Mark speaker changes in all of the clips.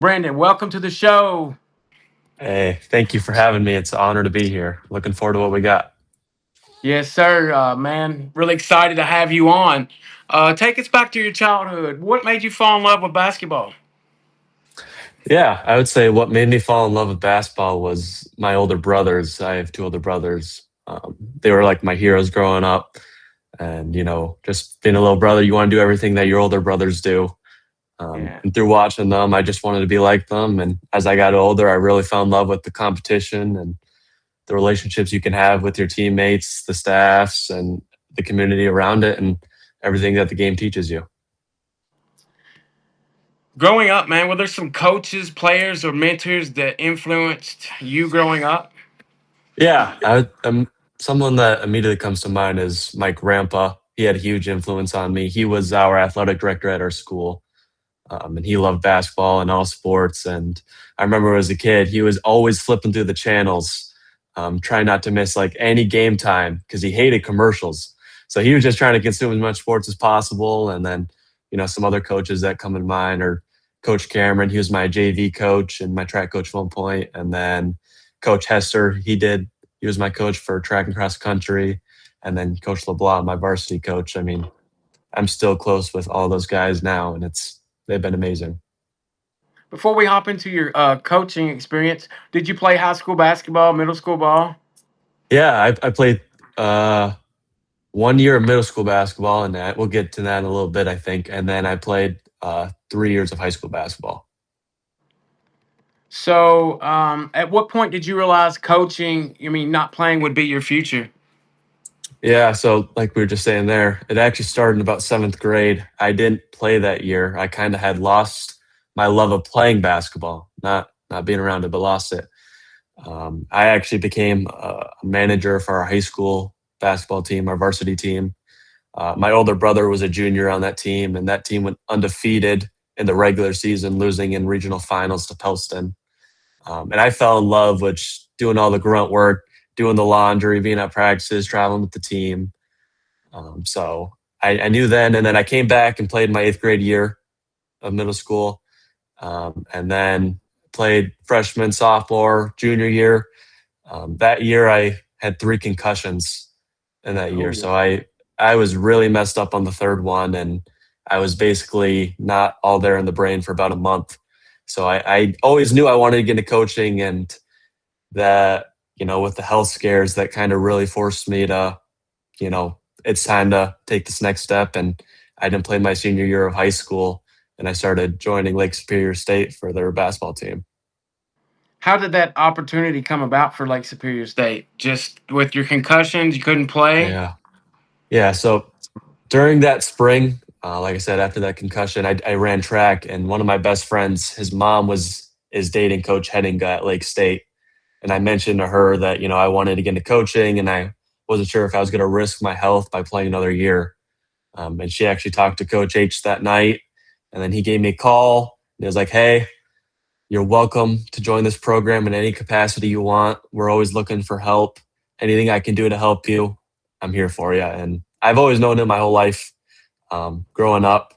Speaker 1: Brandon, welcome to the show.
Speaker 2: Hey, thank you for having me. It's an honor to be here. Looking forward to what we got.
Speaker 1: Yes, sir, man. Really excited to have you on. Take us back to your childhood. What made you fall in love with basketball?
Speaker 2: Yeah, I would say what made me fall in love with basketball was my older brothers. I have two older brothers. They were like my heroes growing up. And, just being a little brother, you want to do everything that your older brothers do.
Speaker 1: Yeah.
Speaker 2: And through watching them, I just wanted to be like them. And as I got older, I really fell in love with the competition and the relationships you can have with your teammates, the staffs, and the community around it, and everything that the game teaches you.
Speaker 1: Growing up, man, were there some coaches, players, or mentors that influenced you growing up?
Speaker 2: Yeah, someone that immediately comes to mind is Mike Rampa. He had a huge influence on me. He was our athletic director at our school, and he loved basketball and all sports. And I remember as a kid, he was always flipping through the channels, trying not to miss like any game time because he hated commercials. So he was just trying to consume as much sports as possible. And then, some other coaches that come to mind are Coach Cameron. He was my JV coach and my track coach at one point, and then Coach Hester. He was my coach for track and cross country, and then Coach LeBlanc, my varsity coach. I mean, I'm still close with all those guys now, and they've been amazing.
Speaker 1: Before we hop into your coaching experience, did you play high school basketball, middle school ball?
Speaker 2: Yeah, I played 1 year of middle school basketball, and that we'll get to that in a little bit, I think. And then I played 3 years of high school basketball.
Speaker 1: So, at what point did you realize coaching, not playing would be your future?
Speaker 2: Yeah, so like we were just saying there, it actually started in about seventh grade. I didn't play that year. I kind of had lost my love of playing basketball, not being around it, but lost it. I actually became a manager for our high school basketball team, our varsity team. My older brother was a junior on that team, and that team went undefeated in the regular season, losing in regional finals to Pelston. And I fell in love with doing all the grunt work, doing the laundry, being at practices, traveling with the team. So I knew then, and then I came back and played my eighth grade year of middle school, and then played freshman, sophomore, junior year. That year, I had three concussions in that year,
Speaker 1: Oh,
Speaker 2: so I was really messed up on the third one, and I was basically not all there in the brain for about a month. So I always knew I wanted to get into coaching, and that with the health scares, that kind of really forced me to it's time to take this next step. And I didn't play my senior year of high school, and I started joining Lake Superior State for their basketball team.
Speaker 1: how did that opportunity come about for Lake Superior State? Just with your concussions, you couldn't play?
Speaker 2: Yeah. Yeah. So during that spring, like I said, after that concussion, I ran track, and one of my best friends, his mom is dating Coach Henninga at Lake State, and I mentioned to her that I wanted to get into coaching, and I wasn't sure if I was going to risk my health by playing another year. And she actually talked to Coach H that night, and then he gave me a call. And he was like, "Hey, you're welcome to join this program in any capacity you want. We're always looking for help. Anything I can do to help you, I'm here for you." And I've always known him my whole life. Growing up,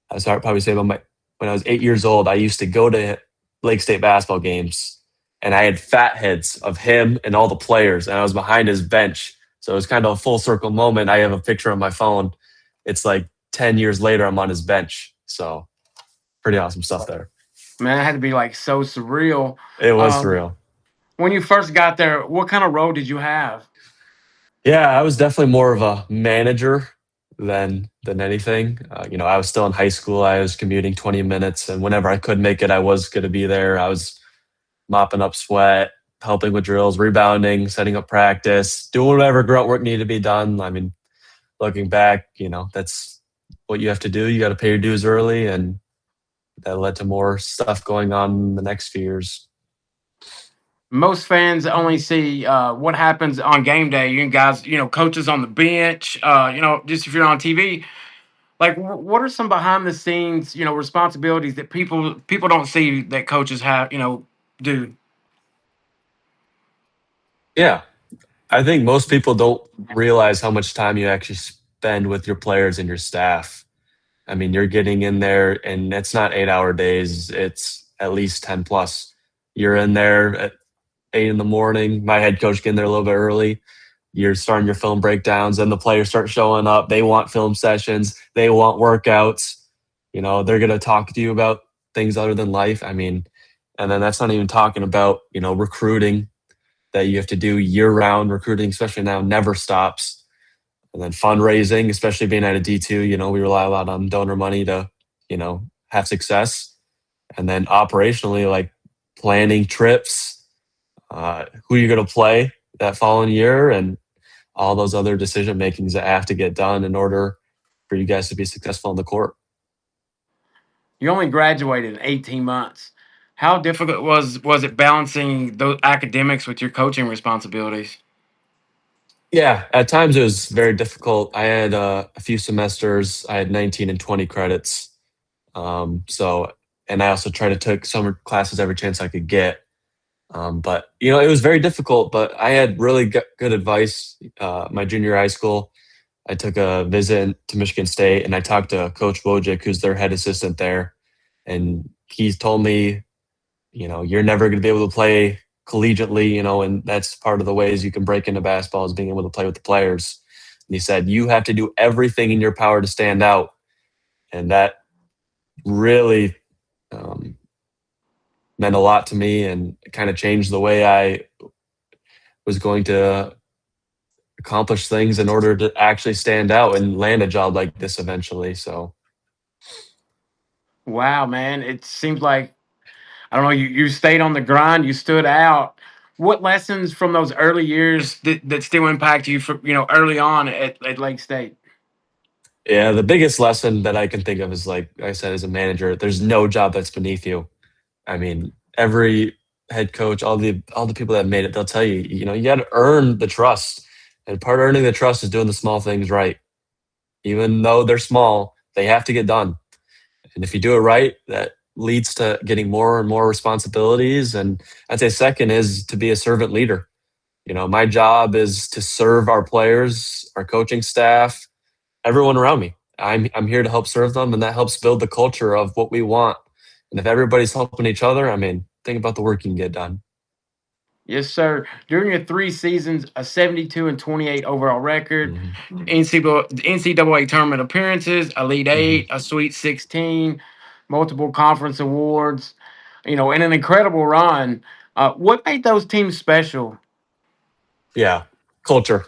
Speaker 2: I was probably say about when I was 8 years old, I used to go to Lake State basketball games, and I had fat heads of him and all the players, and I was behind his bench. So it was kind of a full circle moment. I have a picture on my phone. It's like 10 years later, I'm on his bench. So pretty awesome stuff there.
Speaker 1: Man, it had to be like so surreal.
Speaker 2: It was
Speaker 1: Um,
Speaker 2: surreal.
Speaker 1: when you first got there, what kind of role did you have?
Speaker 2: Yeah, I was definitely more of a manager than anything. I was still in high school. I was commuting 20 minutes, and whenever I could make it, I was going to be there. I was mopping up sweat, helping with drills, rebounding, setting up practice, doing whatever grunt work needed to be done. I mean, looking back, that's what you have to do. You got to pay your dues early, and that led to more stuff going on in the next few years.
Speaker 1: Most fans only see what happens on game day. You guys, coaches on the bench. Just if you're on TV, like what are some behind the scenes, responsibilities that people don't see that coaches have, do?
Speaker 2: Yeah, I think most people don't realize how much time you actually spend with your players and your staff. I mean, you're getting in there, and it's not 8 hour days. It's at least 10 plus. You're in there at 8 in the morning. My head coach getting there a little bit early. You're starting your film breakdowns, and the players start showing up. They want film sessions. They want workouts. They're going to talk to you about things other than life. I mean, and then that's not even talking about, recruiting that you have to do year round. Recruiting, especially now, never stops. And then fundraising, especially being at a D2, we rely a lot on donor money to, have success. And then operationally, like planning trips, who you're going to play that following year, and all those other decision makings that have to get done in order for you guys to be successful on the court.
Speaker 1: You only graduated in 18 months. How difficult was it balancing those academics with your coaching responsibilities?
Speaker 2: Yeah, at times it was very difficult. I had a few semesters. I had 19 and 20 credits. And I also tried to take summer classes every chance I could get. But it was very difficult. But I had really good advice. My junior high school, I took a visit to Michigan State, and I talked to Coach Wojcik, who's their head assistant there, and he told me, you're never going to be able to play collegiately, and that's part of the ways you can break into basketball is being able to play with the players. And he said, you have to do everything in your power to stand out. And that really meant a lot to me and kind of changed the way I was going to accomplish things in order to actually stand out and land a job like this eventually. So,
Speaker 1: Wow, man. It seems like, I don't know, you stayed on the grind, you stood out. What lessons from those early years that still impact you from, early on at Lake State?
Speaker 2: yeah, the biggest lesson that I can think of is, like I said, as a manager, there's no job that's beneath you. I mean, every head coach, all the people that made it, they'll tell you, you got to earn the trust. And part of earning the trust is doing the small things right. Even though they're small, they have to get done. And if you do it right, that leads to getting more and more responsibilities. And I'd say second is to be a servant leader. My job is to serve our players, our coaching staff, everyone around me. I'm here to help serve them, and that helps build the culture of what we want. And if everybody's helping each other, I mean, think about the work you can get done.
Speaker 1: Yes, sir. During your 3 seasons, a 72 and 28 overall record,
Speaker 2: Hmm.
Speaker 1: NCAA tournament appearances, Elite
Speaker 2: Hmm.
Speaker 1: Eight, a Sweet 16, multiple conference awards, and an incredible run. What made those teams special?
Speaker 2: Yeah, culture.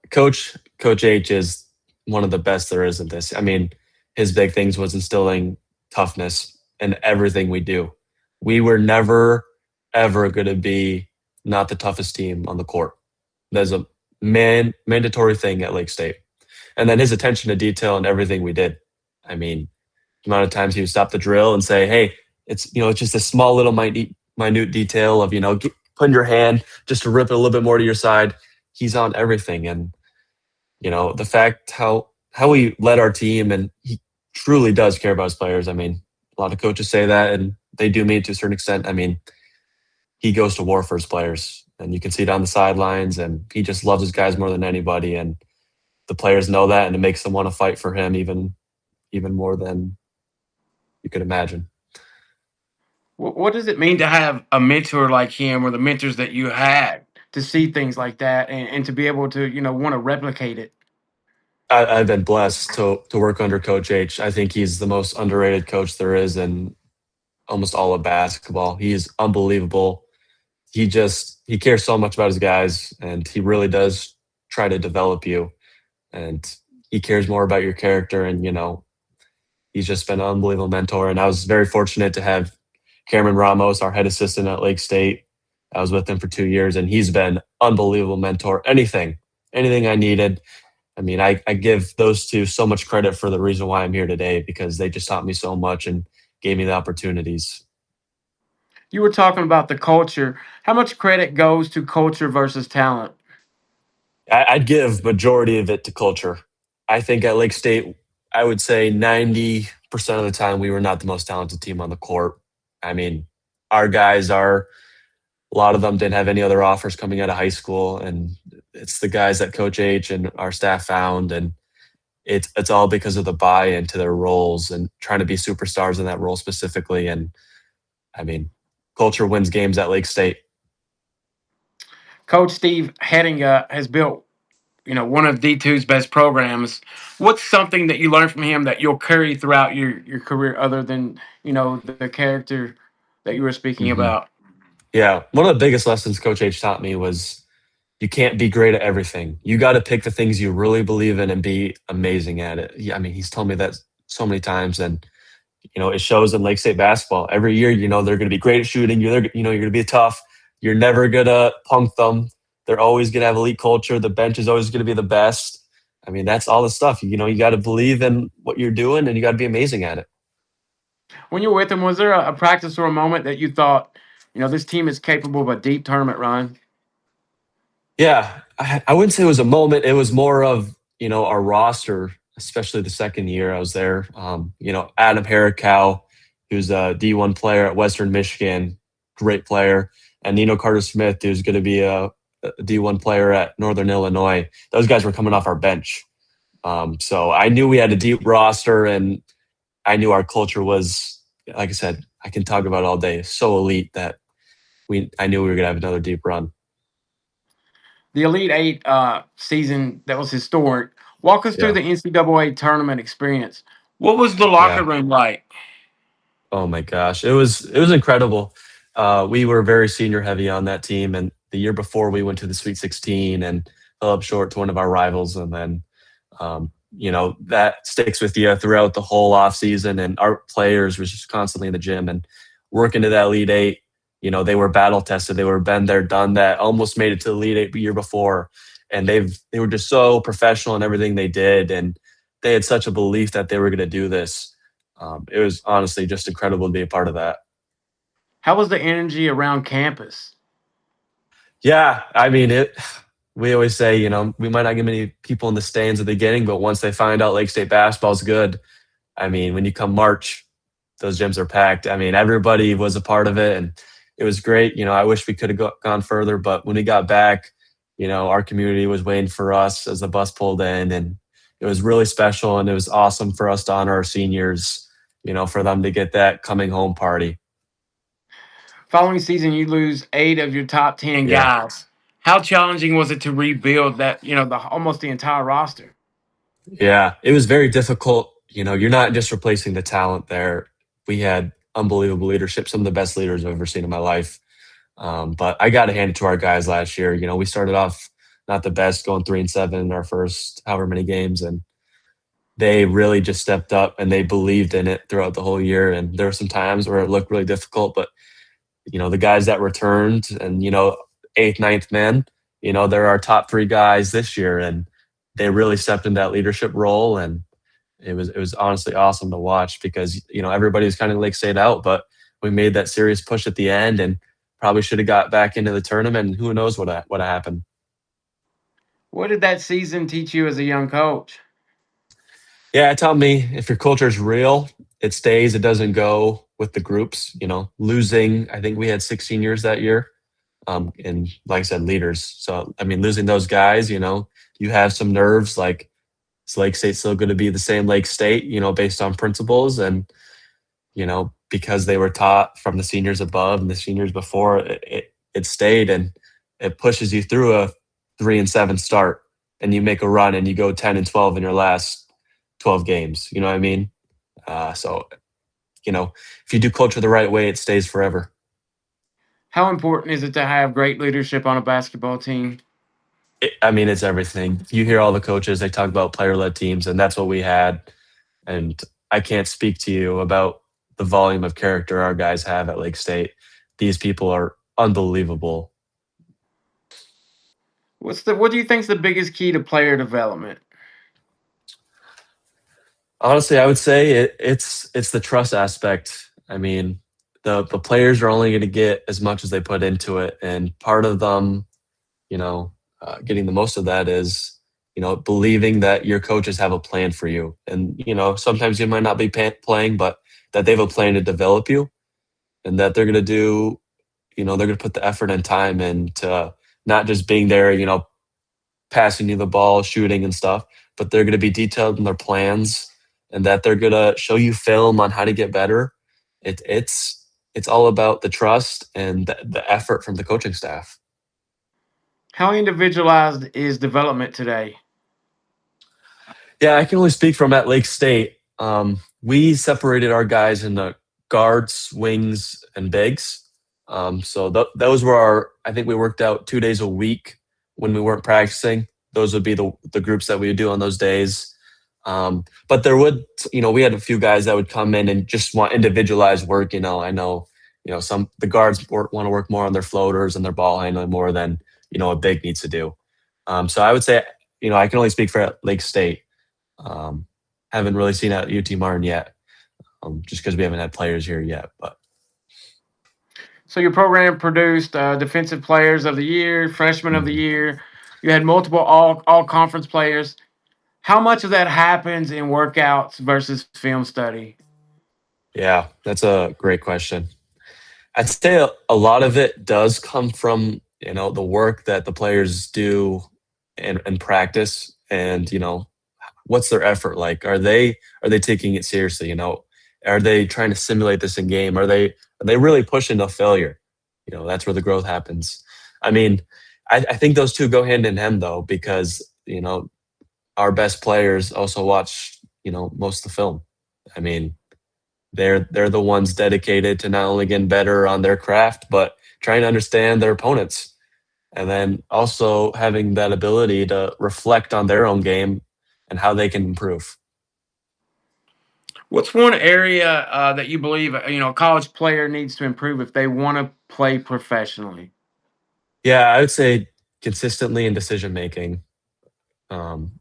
Speaker 2: Coach H is one of the best there is at this. I mean, his big things was instilling toughness in everything we do. We were never ever going to be not the toughest team on the court. That's a mandatory thing at Lake State. And then his attention to detail in everything we did. I mean, the amount of times he would stop the drill and say, "Hey, it's just a small little minute detail of putting your hand just to rip it a little bit more to your side." He's on everything, and the fact how he led our team, and he truly does care about his players. I mean, a lot of coaches say that, and they do mean it to a certain extent. I mean, he goes to war for his players, and you can see it on the sidelines, and he just loves his guys more than anybody, and the players know that, and it makes them want to fight for him even more than you could imagine.
Speaker 1: What does it mean to have a mentor like him or the mentors that you had to see things like that and to be able to, want to replicate it?
Speaker 2: I've been blessed to work under Coach H. I think he's the most underrated coach there is in almost all of basketball. He is unbelievable. He cares so much about his guys, and he really does try to develop you. And he cares more about your character, and he's just been an unbelievable mentor. And I was very fortunate to have Cameron Ramos, our head assistant at Lake State. I was with him for 2 years, and he's been unbelievable mentor. Anything I needed. I mean, I give those two so much credit for the reason why I'm here today, because they just taught me so much and gave me the opportunities.
Speaker 1: You were talking about the culture. How much credit goes to culture versus talent?
Speaker 2: I'd give majority of it to culture. I think at Lake State, I would say 90% of the time we were not the most talented team on the court. I mean, our guys are a lot of them didn't have any other offers coming out of high school, and it's the guys that Coach H and our staff found, and it's all because of the buy-in to their roles and trying to be superstars in that role specifically. And I mean, culture wins games at Lake State.
Speaker 1: Coach Steve Hettinga has built, one of D2's best programs. What's something that you learned from him that you'll carry throughout your career, other than the character that you were speaking
Speaker 2: hmm
Speaker 1: about?
Speaker 2: Yeah, one of the biggest lessons Coach H taught me was you can't be great at everything. You got to pick the things you really believe in and be amazing at it. I mean, he's told me that so many times, and it shows in Lake State basketball. Every year, they're going to be great at shooting. You're going to be tough. You're never going to punk them. They're always going to have elite culture. The bench is always going to be the best. I mean, that's all the stuff. You got to believe in what you're doing, and you got to be amazing at it.
Speaker 1: When you were with him, was there a practice or a moment that you thought, this team is capable of a deep tournament run?
Speaker 2: Yeah, I wouldn't say it was a moment. It was more of our roster, especially the second year I was there. Adam Harricow, who's a D1 player at Western Michigan, great player, and Nino Carter Smith, who's going to be a D1 player at Northern Illinois. Those guys were coming off our bench, so I knew we had a deep roster, and I knew our culture was, like I said, I can talk about it all day, so elite that I knew we were going to have another deep run.
Speaker 1: The Elite Eight season that was historic. Walk us through
Speaker 2: Yeah,
Speaker 1: the NCAA tournament experience. What was the locker
Speaker 2: yeah.
Speaker 1: room like?
Speaker 2: Oh my gosh, it was incredible. We were very senior heavy on that team, and the year before we went to the Sweet 16 and fell up short to one of our rivals, and then that sticks with you throughout the whole off season. And our players was just constantly in the gym and working to that Elite Eight. They were battle tested. They were been there, done that. Almost made it to the Elite Eight the year before, and they were just so professional in everything they did, and they had such a belief that they were going to do this. It was honestly just incredible to be a part of that.
Speaker 1: How was the energy around campus?
Speaker 2: Yeah, I mean it. We always say, we might not get many people in the stands at the beginning, but once they find out Lake State basketball is good, I mean, when you come March, those gyms are packed. I mean, everybody was a part of it, and it was great. I wish we could have gone further, but when we got back, our community was waiting for us as the bus pulled in, and it was really special, and it was awesome for us to honor our seniors. For them to get that coming home party.
Speaker 1: Following season, you lose 8 of your top 10
Speaker 2: Yeah.
Speaker 1: guys. How challenging was it to rebuild that? Almost the entire roster.
Speaker 2: Yeah, it was very difficult. You're not just replacing the talent there. We had unbelievable leadership, some of the best leaders I've ever seen in my life. But I got to hand it to our guys last year. We started off not the best, going 3-7 in our first however many games, and they really just stepped up and they believed in it throughout the whole year. And there were some times where it looked really difficult, but the guys that returned and eighth, ninth men, they're our top three guys this year, and they really stepped in that leadership role, and it was honestly awesome to watch because everybody was kind of like stayed out, but we made that serious push at the end and probably should have got back into the tournament. And who knows what happened.
Speaker 1: What did that season teach you as a young coach?
Speaker 2: Yeah, it taught me if your culture is real, it stays. It doesn't go with the groups. Losing. I think we had 16 years that year, and like I said, leaders. So I mean, losing those guys, you have some nerves. Like, is Lake State still going to be the same Lake State? Based on principles and because they were taught from the seniors above and the seniors before, it stayed, and it pushes you through a 3-7 start, and you make a run and you go 10-12 in your last 12 games. You know what I mean? So if you do culture the right way, it stays forever.
Speaker 1: How important is it to have great leadership on a basketball team?
Speaker 2: I mean, it's everything. You hear all the coaches, they talk about player led teams, and that's what we had. And I can't speak to you about the volume of character our guys have at Lake State. These people are unbelievable.
Speaker 1: What do you think is the biggest key to player development?
Speaker 2: Honestly, I would say it's the trust aspect. I mean, the players are only going to get as much as they put into it, and part of them, getting the most of that is believing that your coaches have a plan for you, and sometimes you might not be playing, but that they have a plan to develop you, and that they're going to do, they're going to put the effort and time into not just being there, passing you the ball, shooting and stuff, but they're going to be detailed in their plans, and that they're going to show you film on how to get better. It's it's all about the trust and the effort from the coaching staff.
Speaker 1: How individualized is development today?
Speaker 2: Yeah, I can only speak from at Lake State. We separated our guys into guards, wings, and bigs. So those were our. I think we worked out 2 days a week when we weren't practicing. Those would be the groups that we would do on those days. But there would, we had a few guys that would come in and just want individualized work. I know, some the guards want to work more on their floaters and their ball handling more than a big needs to do. So I would say, I can only speak for Lake State. Um, haven't really seen it at UT Martin yet, just because we haven't had players here yet. But
Speaker 1: So your program produced defensive players of the year, freshman of the
Speaker 2: mhm.
Speaker 1: year. You had multiple all conference players. How much of that happens in workouts versus film study?
Speaker 2: Yeah, that's a great question. I'd say a lot of it does come from the work that the players do and practice, and what's their effort like? Are they taking it seriously? Are they trying to simulate this in game? Are they really pushing to failure? That's where the growth happens. I mean, I think those two go hand in hand though, because our best players also watch most of the film. I mean, they're the ones dedicated to not only getting better on their craft, but trying to understand their opponents, and then also having that ability to reflect on their own game and how they can improve.
Speaker 1: What's one area that you believe a college player needs to improve if they want to play professionally?
Speaker 2: Yeah, I would say consistently in decision making.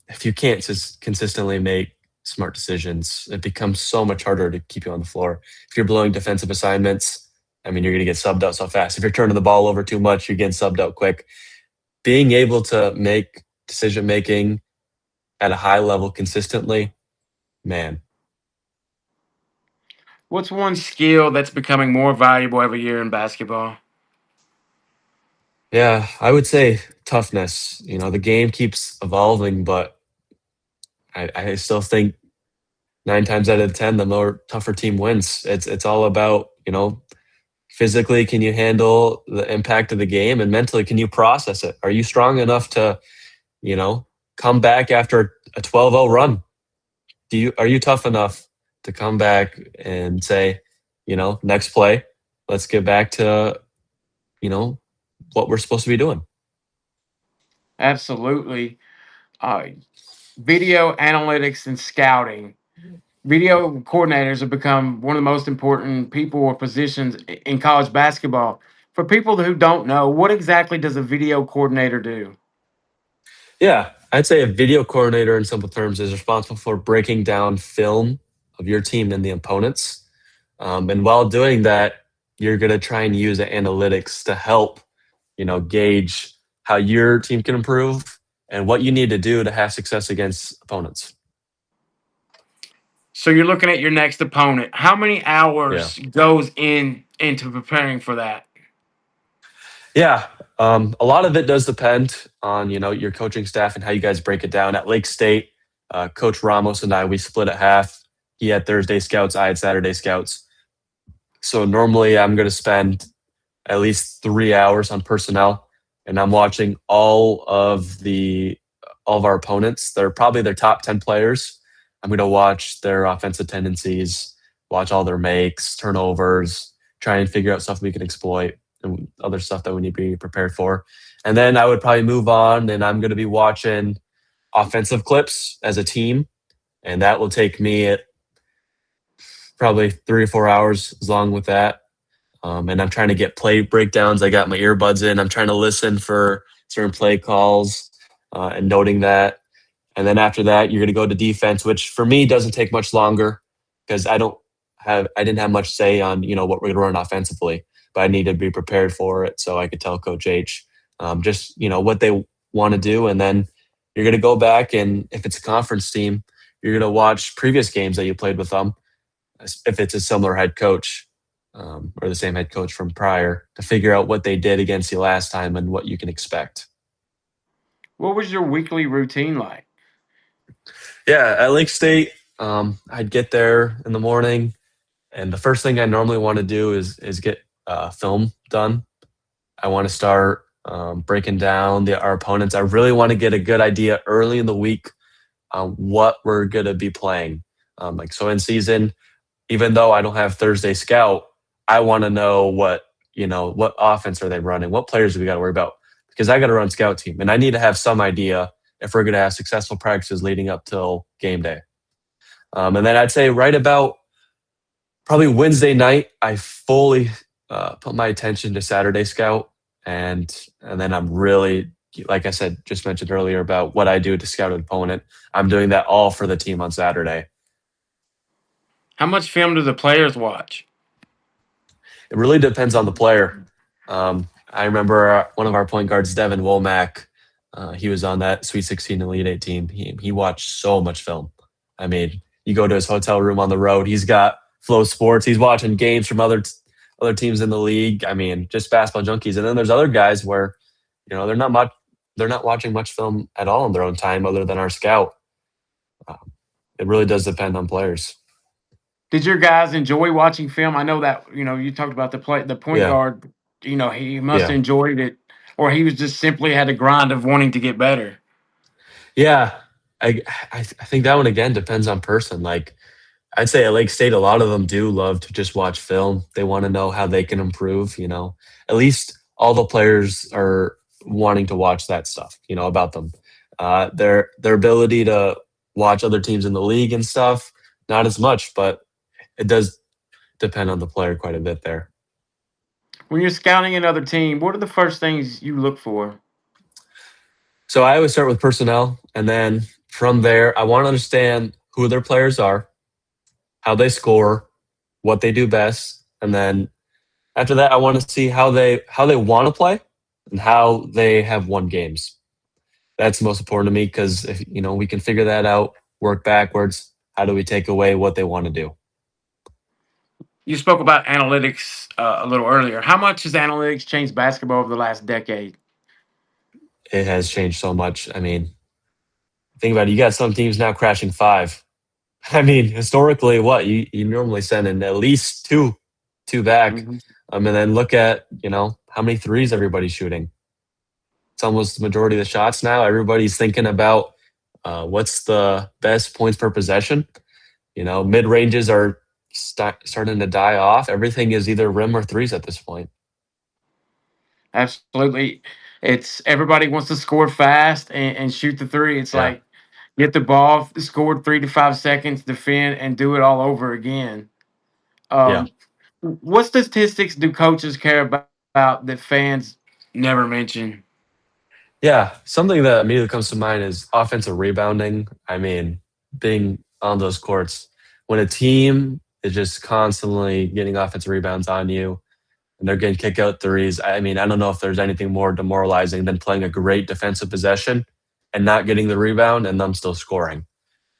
Speaker 2: If you can't just consistently make smart decisions, it becomes so much harder to keep you on the floor. If you're blowing defensive assignments, I mean, you're going to get subbed out so fast. If you're turning the ball over too much, you're getting subbed out quick. Being able to make decision making at a high level consistently, man.
Speaker 1: What's one skill that's becoming more valuable every year in basketball?
Speaker 2: Yeah, I would say toughness. The game keeps evolving, but I still think 9 times out of 10, the more tougher team wins. It's all about, physically, can you handle the impact of the game, and mentally, can you process it? Are you strong enough to, you know, come back after a 12-0 run? Are you tough enough to come back and say, next play, let's get back to, you know, what we're supposed to be doing?
Speaker 1: Absolutely. Uh, Video analytics and scouting. Video coordinators have become one of the most important people or positions in college basketball. For people who don't know, what exactly does a video coordinator do?
Speaker 2: Yeah, I'd say a video coordinator, in simple terms, is responsible for breaking down film of your team and the opponents. And while doing that, you're going to try and use the analytics to help, gauge how your team can improve and what you need to do to have success against opponents.
Speaker 1: So you're looking at your next opponent. How many
Speaker 2: Yeah.
Speaker 1: hours goes into preparing for that?
Speaker 2: Yeah. A lot of it does depend on, your coaching staff and how you guys break it down. At Lake State, Coach Ramos and I, we split at half. He had Thursday scouts, I had Saturday scouts. So normally I'm going to spend at least 3 hours on personnel, and I'm watching all of our opponents. They're probably their top 10 players. I'm going to watch their offensive tendencies, watch all their makes, turnovers, try and figure out stuff we can exploit and other stuff that we need to be prepared for. And then I would probably move on, and I'm going to be watching offensive clips as a team, and that will take me at probably 3 or 4 hours as long with that. And I'm trying to get play breakdowns. I got my earbuds in. I'm trying to listen for certain play calls and noting that. And then after that, you're going to go to defense, which for me doesn't take much longer because I didn't have much say on what we're going to run offensively, but I needed to be prepared for it so I could tell Coach H just what they want to do, and then you're going to go back, and if it's a conference team, you're going to watch previous games that you played with them if it's a similar head coach or the same head coach from prior to figure out what they did against you last time and what you can expect.
Speaker 1: What was your weekly routine like?
Speaker 2: Yeah, at Lake State, I'd get there in the morning. And the first thing I normally want to do is get film done. I want to start breaking down our opponents. I really want to get a good idea early in the week on what we're going to be playing. Like so in season, even though I don't have Thursday scout, I want to know what offense are they running, what players do we got to worry about, because I got to run scout team and I need to have some idea if we're going to have successful practices leading up till game day. And then I'd say right about probably Wednesday night, I fully put my attention to Saturday scout, and then I'm really, like I said, just mentioned earlier about what I do to scout an opponent. I'm doing that all for the team on Saturday.
Speaker 1: How much film do the players watch?
Speaker 2: It really depends on the player. I remember one of our point guards, Devin Womack. He was on that Sweet 16 Elite 8 team. He watched so much film. I mean, you go to his hotel room on the road. He's got Flow Sports. He's watching games from other teams in the league. I mean, just basketball junkies. And then there's other guys where, they're not much. They're not watching much film at all in their own time, other than our scout. It really does depend on players.
Speaker 1: Did your guys enjoy watching film? I know that you talked about the point
Speaker 2: Yeah,
Speaker 1: guard. He must have
Speaker 2: yeah,
Speaker 1: enjoyed it, or he was just simply had a grind of wanting to get better.
Speaker 2: yeah. I think that one again depends on person. Like I'd say at Lake State, a lot of them do love to just watch film. They want to know how they can improve. At least all the players are wanting to watch that stuff. About them, their ability to watch other teams in the league and stuff, not as much, but it does depend on the player quite a bit there.
Speaker 1: When you're scouting another team, what are the first things you look for?
Speaker 2: So I always start with personnel, and then from there, I want to understand who their players are, how they score, what they do best, and then after that, I want to see how they want to play and how they have won games. That's most important to me because if we can figure that out, work backwards. How do we take away what they want to do?
Speaker 1: You spoke about analytics a little earlier. How much has analytics changed basketball over the last decade?
Speaker 2: It has changed so much. I mean, think about it. You got some teams now crashing five. I mean, historically, what you normally send in at least two back,
Speaker 1: Mhm.
Speaker 2: and then look at how many threes everybody's shooting. It's almost the majority of the shots now. Everybody's thinking about what's the best points per possession. Mid ranges are starting to die off. Everything is either rim or threes at this point.
Speaker 1: Absolutely. It's everybody wants to score fast and shoot the three. It's
Speaker 2: Yeah,
Speaker 1: like get the ball, score 3 to 5 seconds, defend, and do it all over again.
Speaker 2: yeah,
Speaker 1: Um, what statistics do coaches care about that fans never mention?
Speaker 2: yeah. Something that immediately comes to mind is offensive rebounding. I mean, being on those courts when a team is just constantly getting offensive rebounds on you and they're getting kick out threes. I mean, I don't know if there's anything more demoralizing than playing a great defensive possession and not getting the rebound and them still scoring.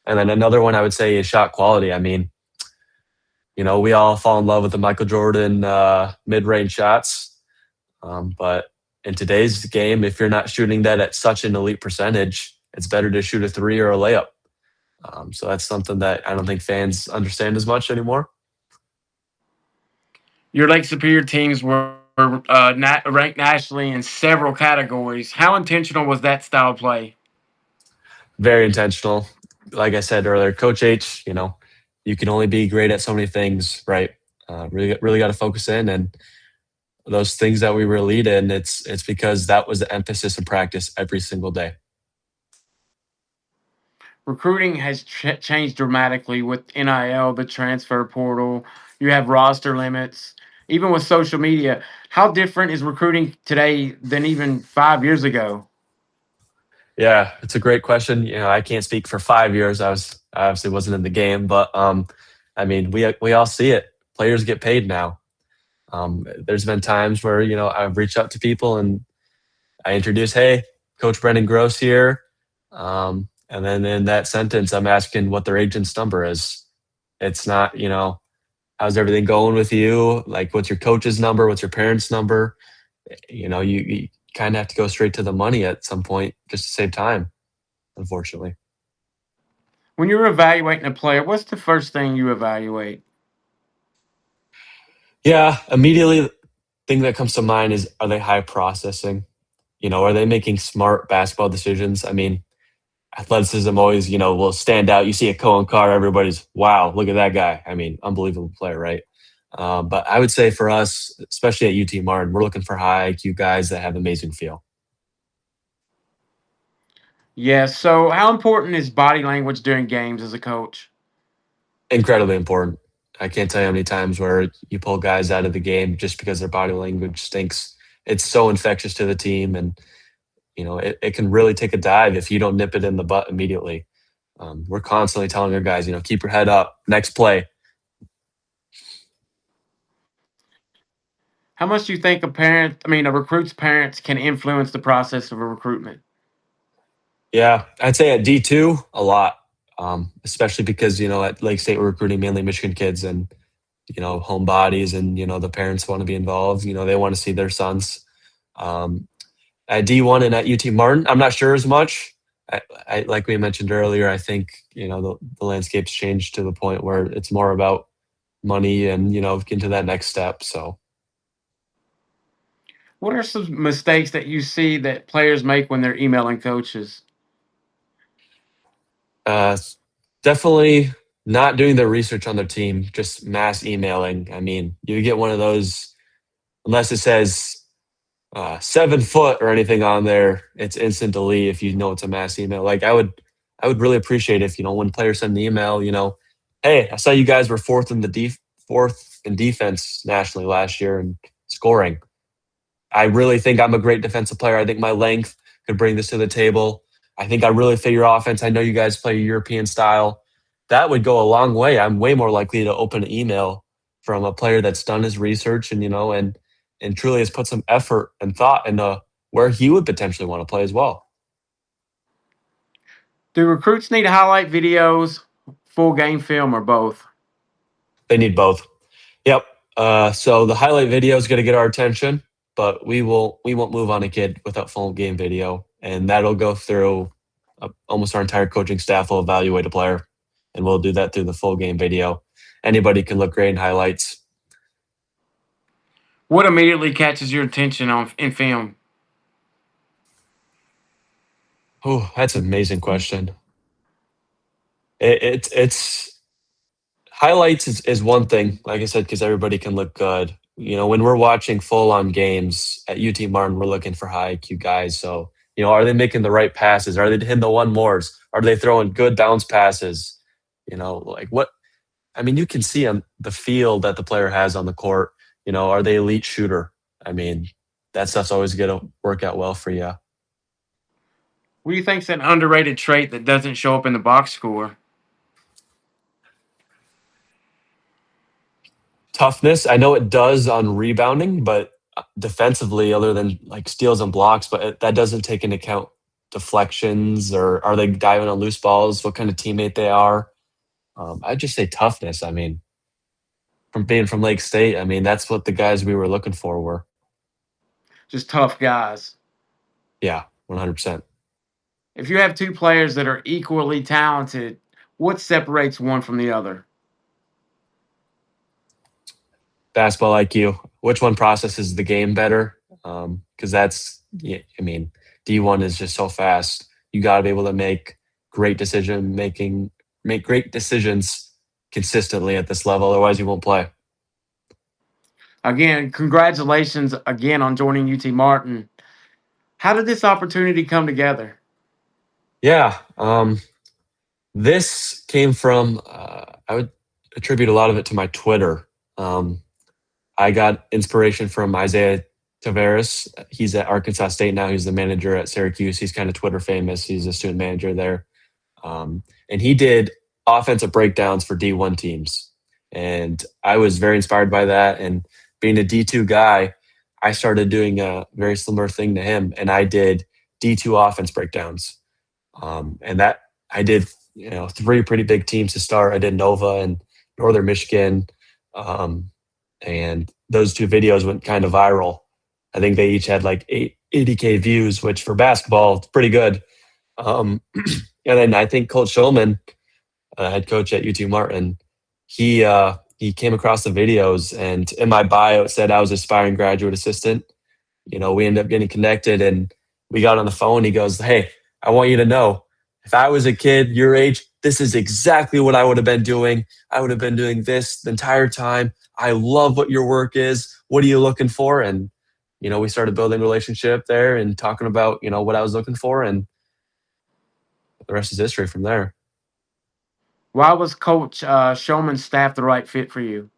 Speaker 2: And then another one I would say is shot quality. I mean, we all fall in love with the Michael Jordan mid-range shots, but in today's game, if you're not shooting that at such an elite percentage, it's better to shoot a three or a layup. So that's something that I don't think fans understand as much anymore.
Speaker 1: Your Lake Superior teams were ranked nationally in several categories. How intentional was that style of play?
Speaker 2: Very intentional. Like I said earlier, Coach H, you can only be great at so many things, right? Really got to focus in, and those things that we were elite in, it's because that was the emphasis in practice every single day.
Speaker 1: Recruiting has changed dramatically with NIL, the transfer portal. You have roster limits, even with social media. How different is recruiting today than even 5 years ago?
Speaker 2: Yeah, it's a great question. I can't speak for 5 years. I obviously wasn't in the game, but I mean, we all see it. Players get paid now. There's been times where I've reached out to people and I introduce, hey, Coach Brendan Gross here, and then in that sentence, I'm asking what their agent's number is. It's not, how's everything going with you? Like, what's your coach's number? What's your parents' number? You kind of have to go straight to the money at some point just to save time, unfortunately.
Speaker 1: When you're evaluating a player, what's the first thing you evaluate?
Speaker 2: Yeah, immediately thing that comes to mind is, are they high processing? Are they making smart basketball decisions? I mean, athleticism always, will stand out. You see a Cohen Carr, everybody's, wow, look at that guy. I mean, unbelievable player, right? But I would say for us, especially at UT Martin, we're looking for high IQ guys that have amazing feel.
Speaker 1: Yeah. So, how important is body language during games as a coach?
Speaker 2: Incredibly important. I can't tell you how many times where you pull guys out of the game just because their body language stinks. It's so infectious to the team, and it can really take a dive if you don't nip it in the butt immediately. We're constantly telling our guys, keep your head up. Next play.
Speaker 1: How much do you think a recruit's parents can influence the process of a recruitment?
Speaker 2: Yeah, I'd say at D2 a lot, especially because at Lake State we're recruiting mainly Michigan kids and home bodies, and the parents want to be involved. They want to see their sons. Um, at D1 and at UT Martin, I'm not sure as much. I like we mentioned earlier, I think the landscape's changed to the point where it's more about money and getting to that next step. So
Speaker 1: What are some mistakes that you see that players make when they're emailing coaches?
Speaker 2: uh, definitely not doing their research on their team, just mass emailing. I mean, you get one of those unless it says 7 foot or anything on there, it's instant delete if you know it's a mass email. Like I would really appreciate if when players send an email, hey, I saw you guys were fourth in defense nationally last year and scoring. I really think I'm a great defensive player. I think my length could bring this to the table. I think I really fit your offense. I know you guys play European style. That would go a long way. I'm way more likely to open an email from a player that's done his research and and truly has put some effort and thought into where he would potentially want to play as well.
Speaker 1: Do recruits need highlight videos, full game film, or both?
Speaker 2: They need both. Yep. So the highlight video is going to get our attention, but we won't move on a kid without full game video, and that'll go through almost our entire coaching staff will evaluate a player, and we'll do that through the full game video. Anybody can look great in highlights.
Speaker 1: What immediately catches your attention in film?
Speaker 2: Oh, that's an amazing question. It's highlights is one thing, like I said, because everybody can look good. When we're watching full on games at UT Martin, we're looking for high IQ guys. So, are they making the right passes? Are they hitting the one mores? Are they throwing good bounce passes? Like what? I mean, you can see on the feel that the player has on the court. Are they elite shooter? I mean, that stuff's always going to work out well for you.
Speaker 1: What do you think's an underrated trait that doesn't show up in the box score?
Speaker 2: Toughness. I know it does on rebounding, but defensively, other than like steals and blocks, but that doesn't take into account deflections or are they diving on loose balls, what kind of teammate they are. I'd just say toughness. I mean, from being from Lake State, I mean, that's what the guys we were looking for were.
Speaker 1: Just tough guys.
Speaker 2: Yeah, 100%.
Speaker 1: If you have two players that are equally talented, what separates one from the other?
Speaker 2: Basketball IQ. Which one processes the game better? Because yeah, I mean, D1 is just so fast. You got to be able to make great decisions consistently at this level. Otherwise, you won't play.
Speaker 1: Again, congratulations again on joining UT Martin. How did this opportunity come together?
Speaker 2: Yeah. This came from, I would attribute a lot of it to my Twitter. Um, I got inspiration from Isaiah Tavares. He's at Arkansas State now. He's the manager at Syracuse. He's kind of Twitter famous. He's a student manager there. And he did offensive breakdowns for D1 teams. And I was very inspired by that. And being a D2 guy, I started doing a very similar thing to him. And I did D2 offense breakdowns. And that I did, three pretty big teams to start. I did Nova and Northern Michigan. And those two videos went kind of viral. I think they each had like 80K views, which for basketball, it's pretty good. Um, and then I think Coach Shulman, head coach at UT Martin, he he came across the videos, and in my bio it said I was aspiring graduate assistant. We ended up getting connected, and we got on the phone. He goes, "Hey, I want you to know, if I was a kid your age, this is exactly what I would have been doing. I would have been doing this the entire time. I love what your work is. What are you looking for?" And we started building a relationship there and talking about what I was looking for, and the rest is history from there.
Speaker 1: Why was Coach Showman's staff the right fit for you?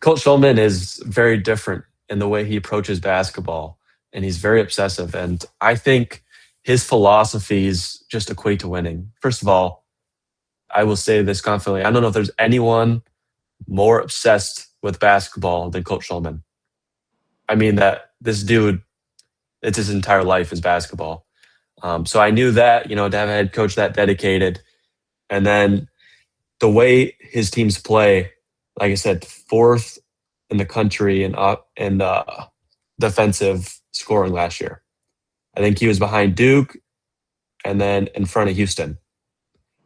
Speaker 2: Coach Schulman is very different in the way he approaches basketball, and he's very obsessive. And I think his philosophies just equate to winning. First of all, I will say this confidently: I don't know if there's anyone more obsessed with basketball than Coach Schulman. I mean that this dude, it's his entire life is basketball. So I knew that to have a head coach that dedicated, and then the way his teams play, like I said, fourth in the country in defensive scoring last year. I think he was behind Duke and then in front of Houston.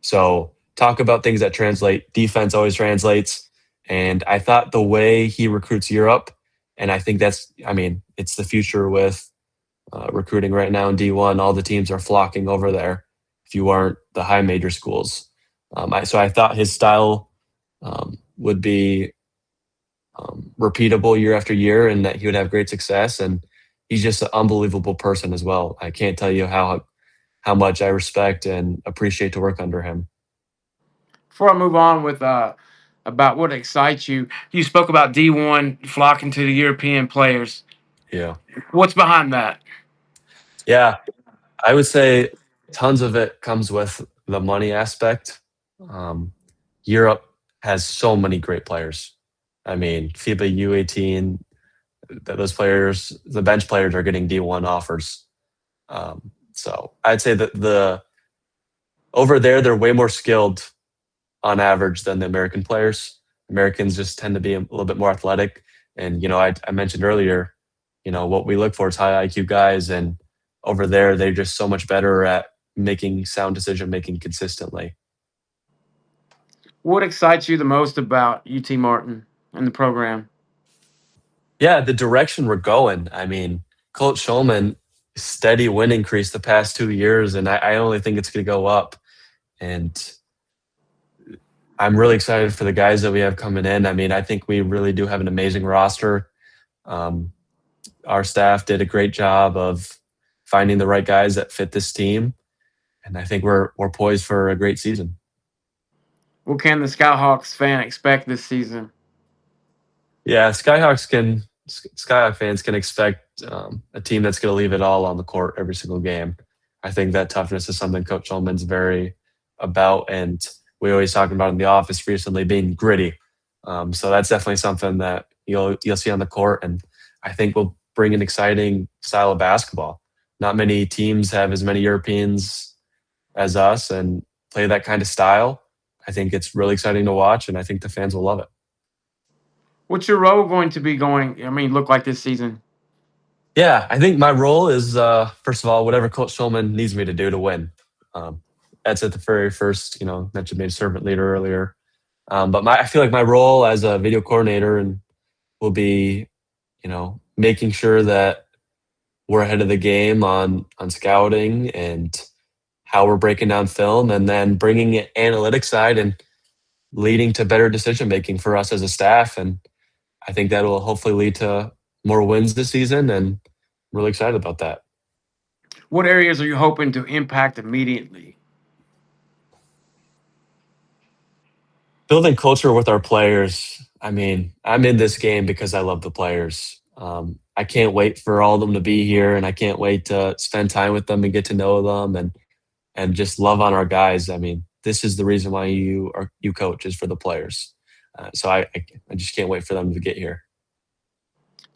Speaker 2: So talk about things that translate. Defense always translates. And I thought the way he recruits Europe, and I think it's the future with recruiting right now in D1. All the teams are flocking over there if you aren't the high major schools. So I thought his style would be repeatable year after year, and that he would have great success. And he's just an unbelievable person as well. I can't tell you how much I respect and appreciate to work under him.
Speaker 1: Before I move on with about what excites you, you spoke about D1 flocking to the European players.
Speaker 2: Yeah.
Speaker 1: What's behind that?
Speaker 2: Yeah. I would say tons of it comes with the money aspect. Um, Europe has so many great players. I mean, FIBA U18, those players, the bench players are getting D1 offers. So I'd say that the over there, they're way more skilled on average than the American players. Americans just tend to be a little bit more athletic. And, I mentioned earlier, what we look for is high IQ guys. And over there, they're just so much better at making sound decision making consistently.
Speaker 1: What excites you the most about UT Martin and the program?
Speaker 2: Yeah, the direction we're going. I mean, Colt Schulman, steady win increase the past 2 years, and I only think it's going to go up. And I'm really excited for the guys that we have coming in. I mean, I think we really do have an amazing roster. Um, our staff did a great job of finding the right guys that fit this team, and I think we're poised for a great season.
Speaker 1: What can the Skyhawks fan expect this season?
Speaker 2: Yeah, Skyhawk fans can expect a team that's going to leave it all on the court every single game. I think that toughness is something Coach Schulman's very about, and we always talking about in the office recently being gritty. So that's definitely something that you'll see on the court, and I think will bring an exciting style of basketball. Not many teams have as many Europeans as us and play that kind of style. I think it's really exciting to watch, and I think the fans will love it.
Speaker 1: What's your role going to be look like this season?
Speaker 2: Yeah, I think my role is first of all, whatever Coach Schulman needs me to do to win. Um, that's at the very first. Mentioned being a servant leader earlier, but I feel like my role as a video coordinator and will be, making sure that we're ahead of the game on scouting and how we're breaking down film, and then bringing it analytics side and leading to better decision making for us as a staff. And I think that will hopefully lead to more wins this season, and I'm really excited about that.
Speaker 1: What areas are you hoping to impact immediately?
Speaker 2: Building culture with our players. I mean, I'm in this game because I love the players. I can't wait for all of them to be here, and I can't wait to spend time with them and get to know them and just love on our guys. I mean, this is the reason why you coach is for the players. So I just can't wait for them to get here.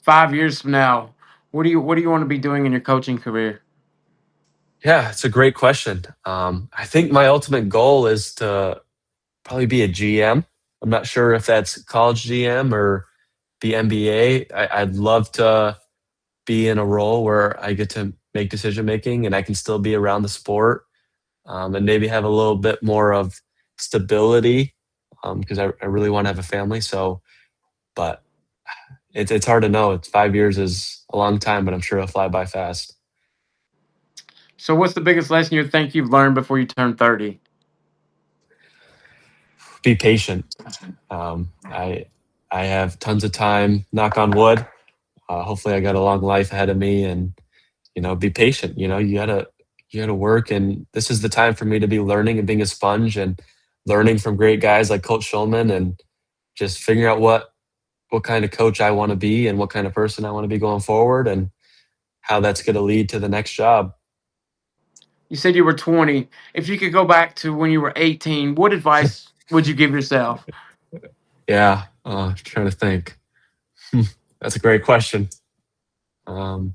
Speaker 1: 5 years from now, what do you want to be doing in your coaching career?
Speaker 2: Yeah, it's a great question. I think my ultimate goal is to probably be a GM. I'm not sure if that's college GM or the NBA. I'd love to be in a role where I get to make decision making and I can still be around the sport, and maybe have a little bit more of stability because I really want to have a family. So, but it's hard to know. It's 5 years is a long time, but I'm sure it'll fly by fast.
Speaker 1: So, what's the biggest lesson you think you've learned before you turn 30?
Speaker 2: Be patient. I have tons of time. Knock on wood. Hopefully, I got a long life ahead of me, and be patient. You gotta work, and this is the time for me to be learning and being a sponge and learning from great guys like Coach Schulman, and just figuring out what kind of coach I want to be and what kind of person I want to be going forward, and how that's going to lead to the next job.
Speaker 1: You said you were 20. If you could go back to when you were 18, what advice would you give yourself?
Speaker 2: Yeah, trying to think. That's a great question. Um,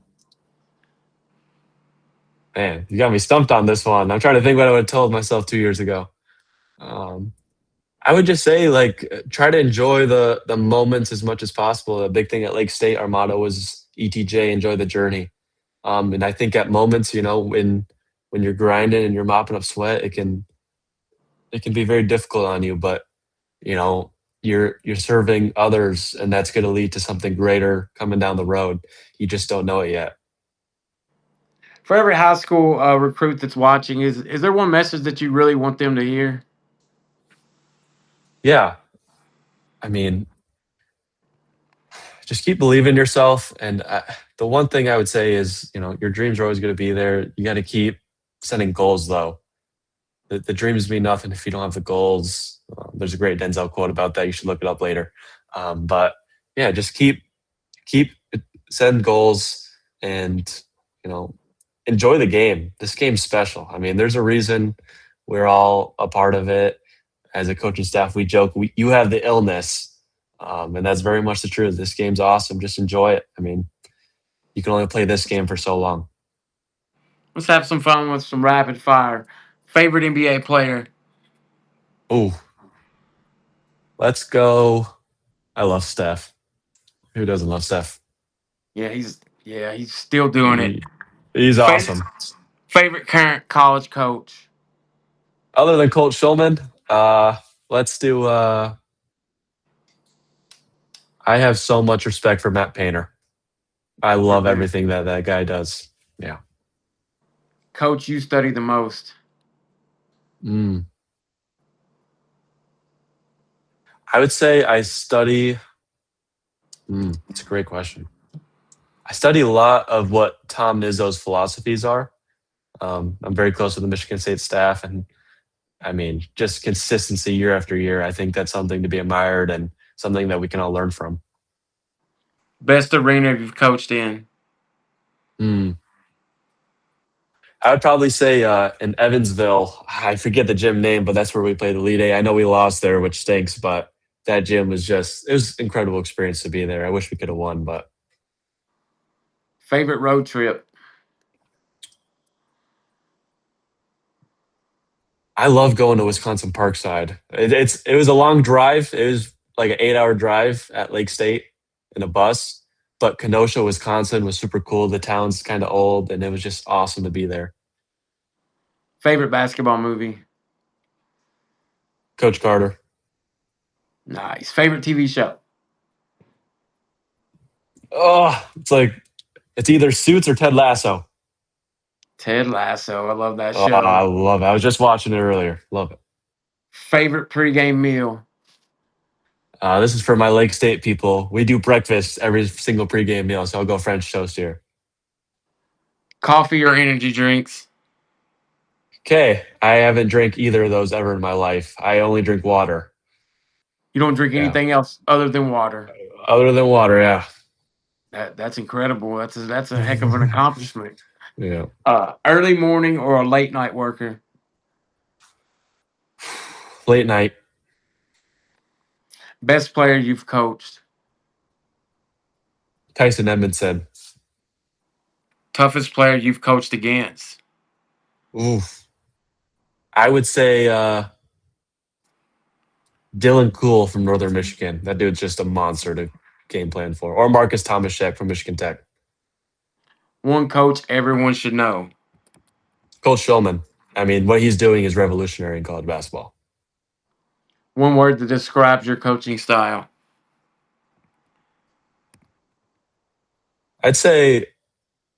Speaker 2: Man, you got me stumped on this one. I'm trying to think what I would have told myself 2 years ago. Um, I would just say, like, try to enjoy the moments as much as possible. A big thing at Lake State, our motto was ETJ, enjoy the journey. And I think at moments, when you're grinding and you're mopping up sweat, it can be very difficult on you. But you know, you're serving others, and that's going to lead to something greater coming down the road. You just don't know it yet.
Speaker 1: For every high school recruit that's watching, is there one message that you really want them to hear?
Speaker 2: Yeah, I mean, just keep believing in yourself. And the one thing I would say is, your dreams are always going to be there. You got to keep setting goals, though. The dreams mean nothing if you don't have the goals. There's a great Denzel quote about that. You should look it up later. But yeah, just keep setting goals, and you know enjoy the game. This game's special. I mean, there's a reason we're all a part of it. As a coaching staff, we joke, you have the illness, and that's very much the truth. This game's awesome. Just enjoy it. I mean, you can only play this game for so long.
Speaker 1: Let's have some fun with some rapid fire. Favorite NBA player?
Speaker 2: Oh, let's go. I love Steph. Who doesn't love Steph?
Speaker 1: Yeah, he's still doing it.
Speaker 2: He, he's
Speaker 1: Favorite
Speaker 2: awesome.
Speaker 1: favorite current college coach?
Speaker 2: Other than Colt Schulman, let's do. I have so much respect for Matt Painter. I love everything that guy does. Yeah.
Speaker 1: Coach you study the most?
Speaker 2: Mm. I would say I study. That's a great question. I study a lot of what Tom Nizzo's philosophies are. I'm very close with the Michigan State staff, and I mean, just consistency year after year. I think that's something to be admired and something that we can all learn from.
Speaker 1: Best arena you've coached in?
Speaker 2: Mm. I would probably say in Evansville, I forget the gym name, but that's where we played the Elite Eight. I know we lost there, which stinks, but that gym it was an incredible experience to be there. I wish we could have won, but
Speaker 1: Favorite road trip?
Speaker 2: I love going to Wisconsin Parkside. It was a long drive. It was like an 8 hour drive at Lake State in a bus, but Kenosha, Wisconsin was super cool. The town's kind of old, and it was just awesome to be there.
Speaker 1: Favorite basketball movie?
Speaker 2: Coach Carter.
Speaker 1: Nice. Favorite TV show?
Speaker 2: Oh, it's either Suits or Ted Lasso.
Speaker 1: Ted Lasso. I love that
Speaker 2: Oh, I
Speaker 1: show.
Speaker 2: love it. I was just watching it earlier. Love it.
Speaker 1: Favorite pregame meal?
Speaker 2: This is for my Lake State people. We do breakfast every single pregame meal, so I'll go French toast here.
Speaker 1: Coffee or energy drinks?
Speaker 2: Okay, I haven't drank either of those ever in my life. I only drink water.
Speaker 1: You don't drink
Speaker 2: Yeah,
Speaker 1: anything else other than water.
Speaker 2: other than water. Yeah,
Speaker 1: That's incredible. That's a heck of an accomplishment.
Speaker 2: yeah.
Speaker 1: Early morning or a late night worker?
Speaker 2: Late night.
Speaker 1: Best player you've coached?
Speaker 2: Tyson Edmondson.
Speaker 1: Toughest player you've coached against?
Speaker 2: Oof. I would say Dylan Cool from Northern Michigan. That dude's just a monster to game plan for. Or Marcus Thomas from Michigan Tech.
Speaker 1: One coach everyone should know?
Speaker 2: Coach Schulman. I mean, what he's doing is revolutionary in college basketball.
Speaker 1: One word that describes your coaching style.
Speaker 2: I'd say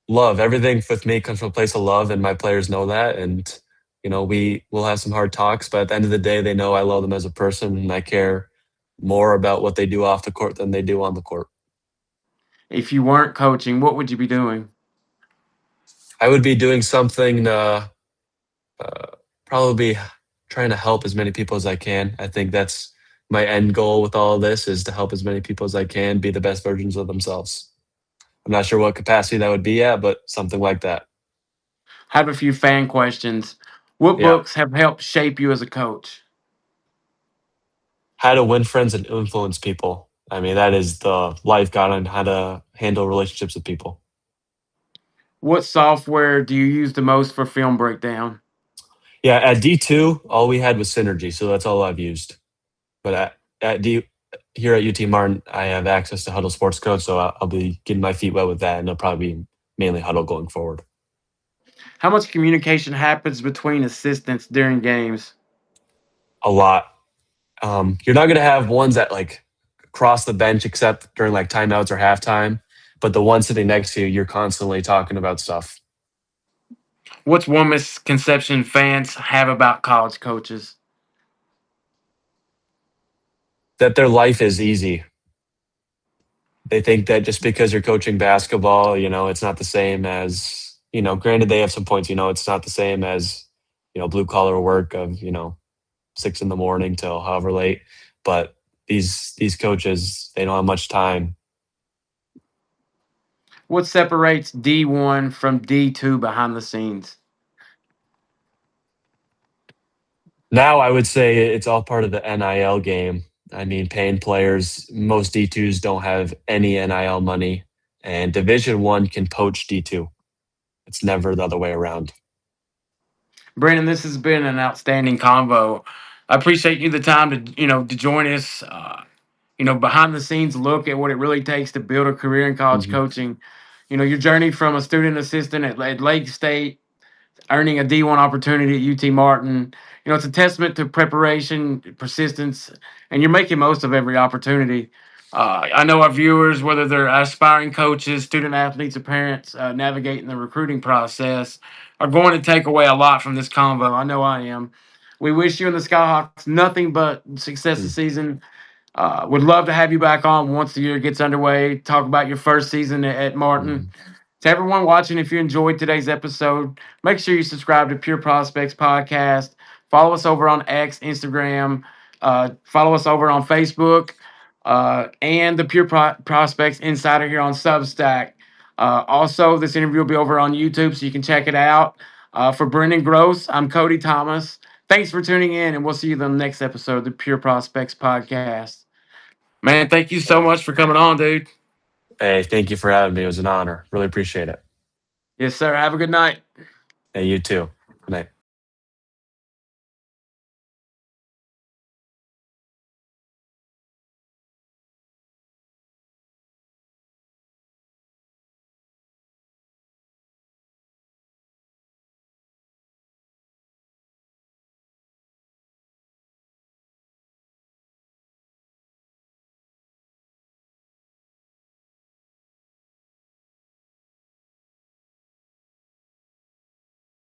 Speaker 2: love. Everything with me comes from a place of love, and my players know that. And we will have some hard talks, but at the end of the day, they know I love them as a person, and I care more about what they do off the court than they do on the court.
Speaker 1: If you weren't coaching, what would you be doing?
Speaker 2: I would be doing something uh, probably trying to help as many people as I can. I think that's my end goal with all of this is to help as many people as I can be the best versions of themselves. I'm not sure what capacity that would be at, but something like that.
Speaker 1: I have a few fan questions. What
Speaker 2: Yeah.
Speaker 1: books have helped shape you as a coach?
Speaker 2: How to win friends and influence people. I mean, that is the life guide on how to handle relationships with people.
Speaker 1: What software do you use the most for film breakdown?
Speaker 2: Yeah, at D2, all we had was Synergy, so that's all I've used. But at D here at UT Martin, I have access to Huddle Sports Code, so I'll be getting my feet wet with that, and it'll probably be mainly Huddle going forward.
Speaker 1: How much communication happens between assistants during games?
Speaker 2: A lot. You're not going to have ones that like cross the bench except during like timeouts or halftime, but the one sitting next to you, you're constantly talking about stuff.
Speaker 1: What's one misconception fans have about college coaches?
Speaker 2: That their life is easy. They think that just because you're coaching basketball, it's not the same as, granted they have some points, it's not the same as, blue collar work of, 6 in the morning till however late. But these coaches, they don't have much time.
Speaker 1: What separates D1 from D2 behind the scenes?
Speaker 2: Now I would say it's all part of the NIL game. I mean, paying players, most D2s don't have any NIL money, and Division One can poach D2. It's never the other way around.
Speaker 1: Brandon, this has been an outstanding convo. I appreciate you the time to join us. Behind the scenes look at what it really takes to build a career in college
Speaker 2: Mhm.
Speaker 1: coaching. Your journey from a student assistant at Lake State, earning a D1 opportunity at UT Martin. It's a testament to preparation, persistence, and you're making most of every opportunity. I know our viewers, whether they're aspiring coaches, student athletes, or parents, navigating the recruiting process, are going to take away a lot from this convo. I know I am. We wish you and the Skyhawks nothing but success this
Speaker 2: Mm.
Speaker 1: season. Would love to have you back on once the year gets underway. Talk about your first season at Martin.
Speaker 2: Mhm.
Speaker 1: To everyone watching, if you enjoyed today's episode, make sure you subscribe to Pure Prospects Podcast. Follow us over on X, Instagram. Follow us over on Facebook, and the Prospects Insider here on Substack. Also, this interview will be over on YouTube, so you can check it out. For Brendan Gross, I'm Cody Thomas. Thanks for tuning in, and we'll see you in the next episode of the Pure Prospects Podcast. Man, thank you so much for coming on, dude.
Speaker 2: Hey, thank you for having me. It was an honor. Really appreciate it.
Speaker 1: Yes, sir. Have a good night.
Speaker 2: Hey, you too. Good night.